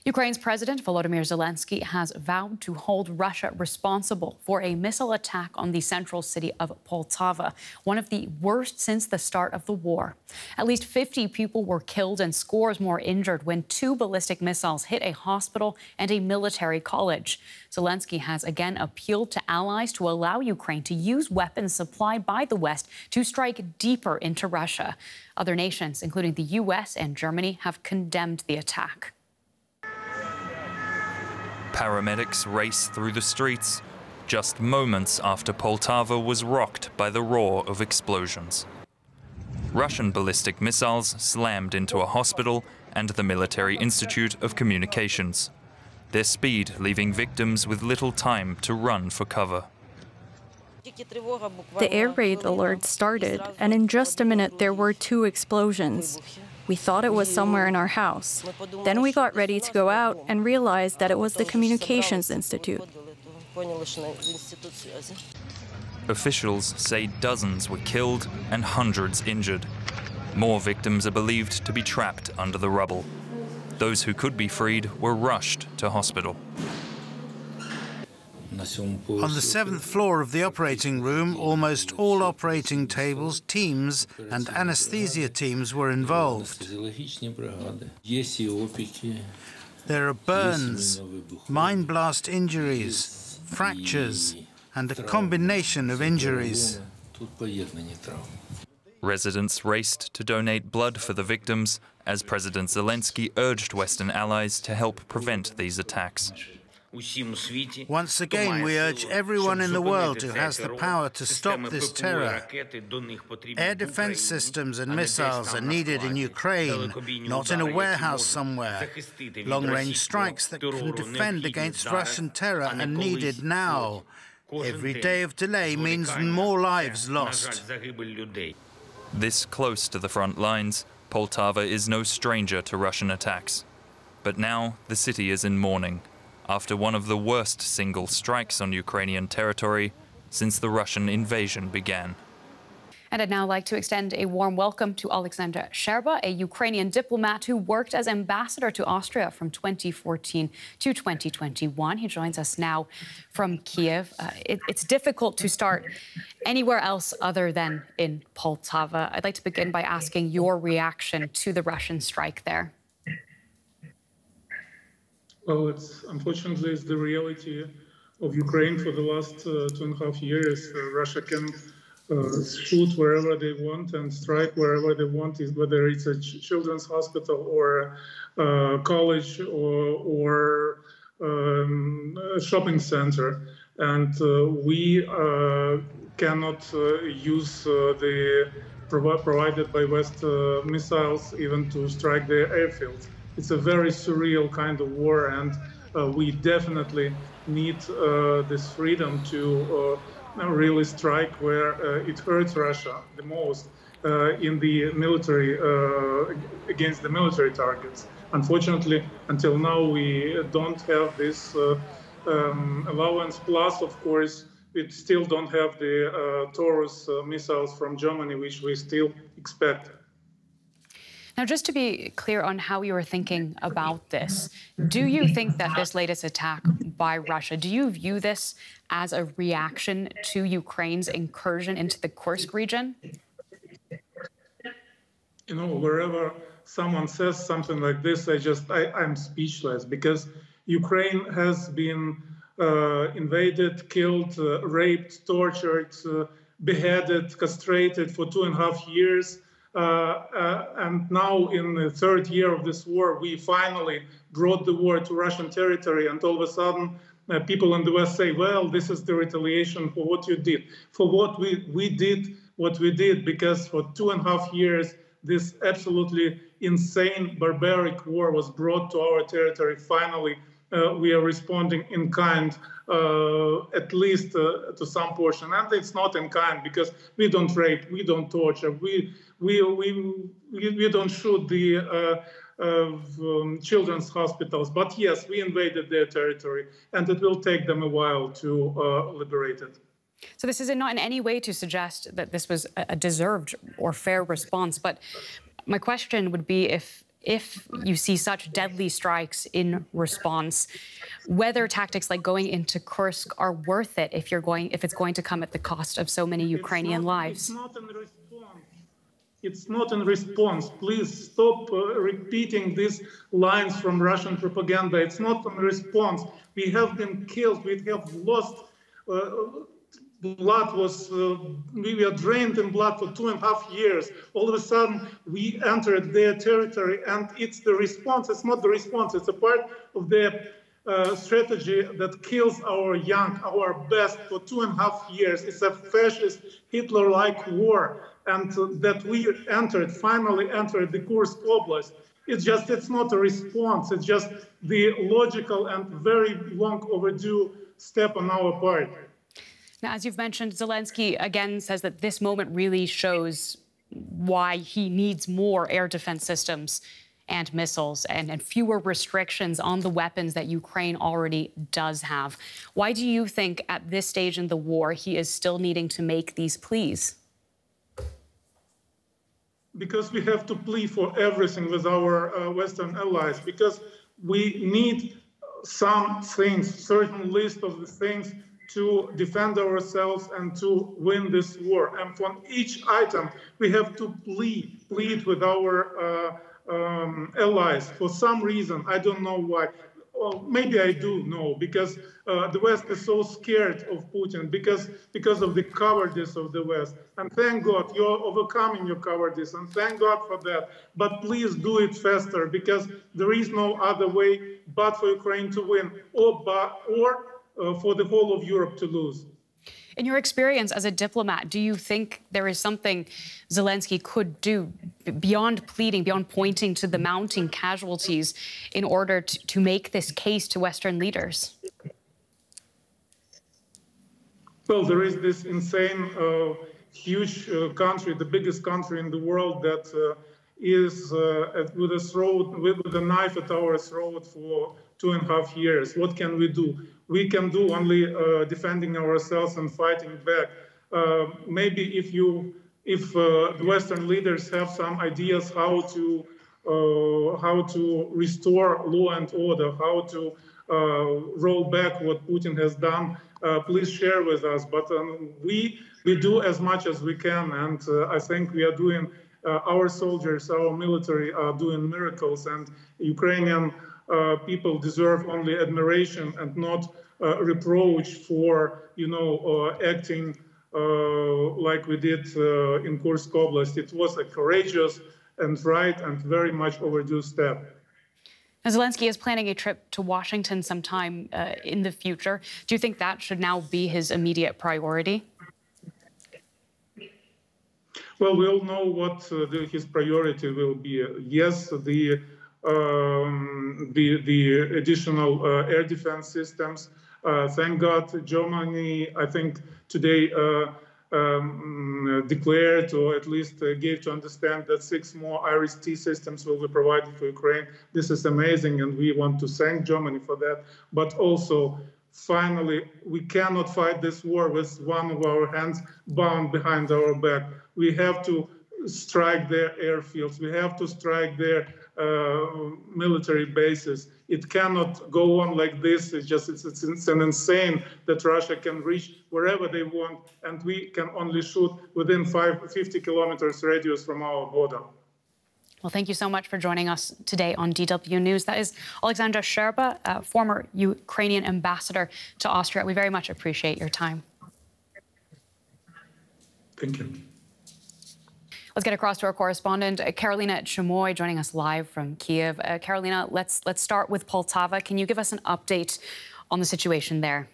Ukraine's President Volodymyr Zelenskyy has vowed to hold Russia responsible for a missile attack on the central city of Poltava, one of the worst since the start of the war. At least 50 people were killed and scores more injured when two ballistic missiles hit a hospital and a military college. Zelenskyy has again appealed to allies to allow Ukraine to use weapons supplied by the West to strike deeper into Russia. Other nations, including the U.S. and Germany, have condemned the attack. Paramedics race through the streets just moments after Poltava was rocked by the roar of explosions. Russian ballistic missiles slammed into a hospital and the Military Institute of Communications, their speed leaving victims with little time to run for cover. The air raid alert started, and in just a minute there were two explosions. We thought it was somewhere in our house. Then we got ready to go out and realized that it was the Communications Institute. Officials say dozens were killed and hundreds injured. More victims are believed to be trapped under the rubble. Those who could be freed were rushed to hospital. On the 7th floor of the operating room, almost all operating tables, teams and anesthesia teams were involved. There are burns, mine blast injuries, fractures, and a combination of injuries. Residents raced to donate blood for the victims as President Zelenskyy urged Western allies to help prevent these attacks. Once again, we urge everyone in the world who has the power to stop this terror. Air defense systems and missiles are needed in Ukraine, not in a warehouse somewhere. Long-range strikes that can defend against Russian terror are needed now. Every day of delay means more lives lost. This close to the front lines, Poltava is no stranger to Russian attacks. But now the city is in mourning, after one of the worst single strikes on Ukrainian territory since the Russian invasion began. And I'd now like to extend a warm welcome to Olexander Scherba, a Ukrainian diplomat who worked as ambassador to Austria from 2014 to 2021. He joins us now from Kiev. It's difficult to start anywhere else other than in Poltava. I'd like to begin by asking your reaction to the Russian strike there. Well, unfortunately, it's the reality of Ukraine for the last 2.5 years. Russia can shoot wherever they want and strike wherever they want, whether it's a children's hospital or a college or a shopping center. And we cannot use the provided by West missiles even to strike their airfields. It's a very surreal kind of war, and we definitely need this freedom to really strike where it hurts Russia the most in the military, against the military targets. Unfortunately, until now, we don't have this allowance. Plus, of course, we still don't have the Taurus missiles from Germany, which we still expect. Now, just to be clear on how you were thinking about this, do you think that this latest attack by Russia, do you view this as a reaction to Ukraine's incursion into the Kursk region? You know, wherever someone says something like this, I'm speechless, because Ukraine has been invaded, killed, raped, tortured, beheaded, castrated for 2.5 years. And now, in the 3rd year of this war, we finally brought the war to Russian territory, and all of a sudden, people in the West say, well, this is the retaliation for what you did. For what we did what we did, because for 2.5 years, this absolutely insane, barbaric war was brought to our territory. Finally, we are responding in kind, at least to some portion. And it's not in kind, because we don't rape, we don't torture, we don't shoot the children's hospitals. But yes, we invaded their territory, and it will take them a while to liberate it. So this is not in any way to suggest that this was a deserved or fair response. But my question would be, if if you see such deadly strikes in response, whether tactics like going into Kursk are worth it if it's going to come at the cost of so many Ukrainian lives. It's not in response. Please stop repeating these lines from Russian propaganda. It's not in response. We have been killed. We have lost. Blood was, we were drained in blood for 2.5 years. All of a sudden, we entered their territory, and it's the response. It's not the response. It's a part of their strategy that kills our young, our best for 2.5 years. It's a fascist, Hitler-like war, and that we finally entered the Kursk Oblast. It's not a response. It's just the logical and very long overdue step on our part. Now, as you've mentioned, Zelenskyy again says that this moment really shows why he needs more air defense systems and missiles and fewer restrictions on the weapons that Ukraine already does have. Why do you think at this stage in the war he is still needing to make these pleas? Because we have to plead for everything with our Western allies, because we need some things, certain list of the things to defend ourselves and to win this war. And from each item, we have to plead with our allies. For some reason, I don't know why. Well, maybe I do know, because the West is so scared of Putin, because of the cowardice of the West. And thank God you're overcoming your cowardice, and thank God for that. But please do it faster, because there is no other way but for Ukraine to win, or for the whole of Europe to lose. In your experience as a diplomat, do you think there is something Zelenskyy could do beyond pleading, beyond pointing to the mounting casualties in order to make this case to Western leaders? Well, there is this insane, huge country, the biggest country in the world, that is with a knife at our throat for 2.5 years. What can we do? We can do only defending ourselves and fighting back. Maybe if the Western leaders have some ideas how to restore law and order, how to roll back what Putin has done, please share with us. But we do as much as we can, and I think we are doing. Our soldiers, our military are doing miracles, and Ukrainian people deserve only admiration and not reproach for, acting like we did in Kursk Oblast. It was a courageous and right and very much overdue step. Now, Zelenskyy is planning a trip to Washington sometime in the future. Do you think that should now be his immediate priority? Well, we all know what his priority will be. Yes, the additional air defense systems. Thank God, Germany, I think today declared, or at least gave to understand, that 6 more IRIS-T systems will be provided for Ukraine. This is amazing, and we want to thank Germany for that. But also, finally, we cannot fight this war with one of our hands bound behind our back. We have to strike their airfields. We have to strike their military bases. It cannot go on like this. It's an insane that Russia can reach wherever they want, and we can only shoot within 50 kilometers radius from our border. Well, thank you so much for joining us today on DW News. That is Olexander Scherba, former Ukrainian ambassador to Austria. We very much appreciate your time. Thank you. Let's get across to our correspondent, Carolina Chimoy, joining us live from Kiev. Carolina, let's start with Poltava. Can you give us an update on the situation there?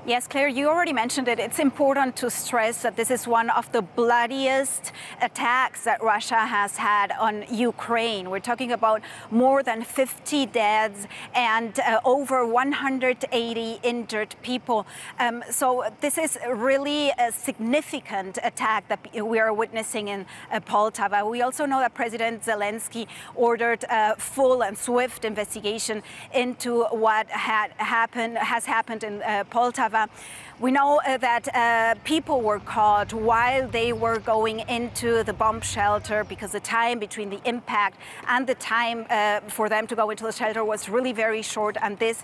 Yes, Claire, you already mentioned it. It's important to stress that this is one of the bloodiest attacks that Russia has had on Ukraine. We're talking about more than 50 deaths and over 180 injured people. So this is really a significant attack that we are witnessing in Poltava. We also know that President Zelenskyy ordered a full and swift investigation into what has happened in Poltava. Poltava. We know that people were caught while they were going into the bomb shelter because the time between the impact and the time for them to go into the shelter was really very short. And this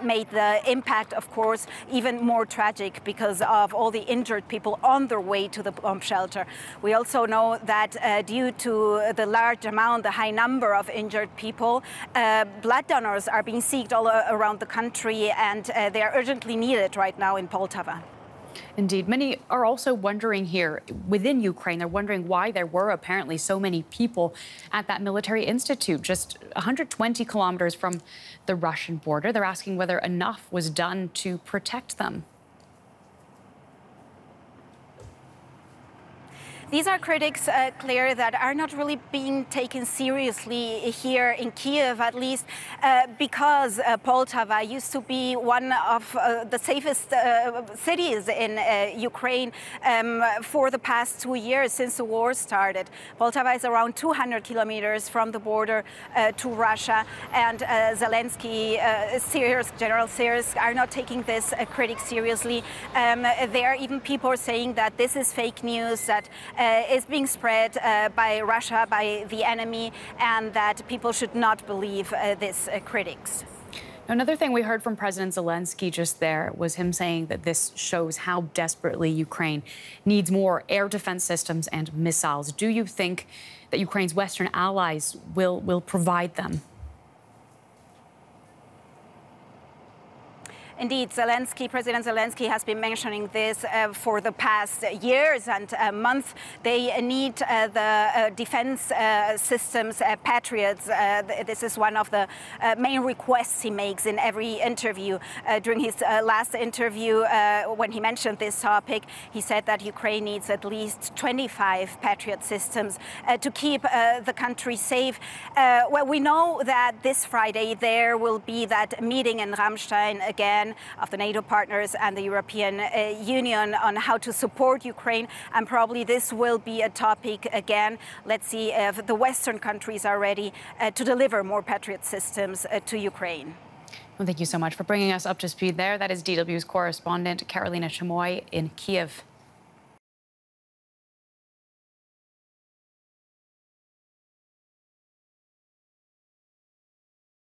made the impact, of course, even more tragic because of all the injured people on their way to the bomb shelter. We also know that due to the large amount, the high number of injured people, blood donors are being sought all around the country, and they are urgently needed right now in Poltava. Indeed. Many are also wondering here within Ukraine, they're wondering why there were apparently so many people at that military institute just 120 kilometers from the Russian border. They're asking whether enough was done to protect them. These are critics, Claire, that are not really being taken seriously here in Kiev, at least because Poltava used to be one of the safest cities in Ukraine for the past 2 years since the war started. Poltava is around 200 kilometers from the border to Russia, and Zelenskyy, General Syrsk, are not taking this critic seriously. There are even people saying that this is fake news, that is being spread by Russia, by the enemy, and that people should not believe these critics. Another thing we heard from President Zelenskyy just there was him saying that this shows how desperately Ukraine needs more air defense systems and missiles. Do you think that Ukraine's Western allies will provide them? Indeed, President Zelenskyy has been mentioning this for the past years and months. They need the defense systems, Patriots. This is one of the main requests he makes in every interview. During his last interview, when he mentioned this topic, he said that Ukraine needs at least 25 Patriot systems to keep the country safe. Well, we know that this Friday there will be that meeting in Ramstein again of the NATO partners and the European Union on how to support Ukraine, and probably this will be a topic again. Let's see if the Western countries are ready to deliver more Patriot systems to Ukraine. Well, thank you so much for bringing us up to speed there. That is DW's correspondent Carolina Chimoy in Kiev.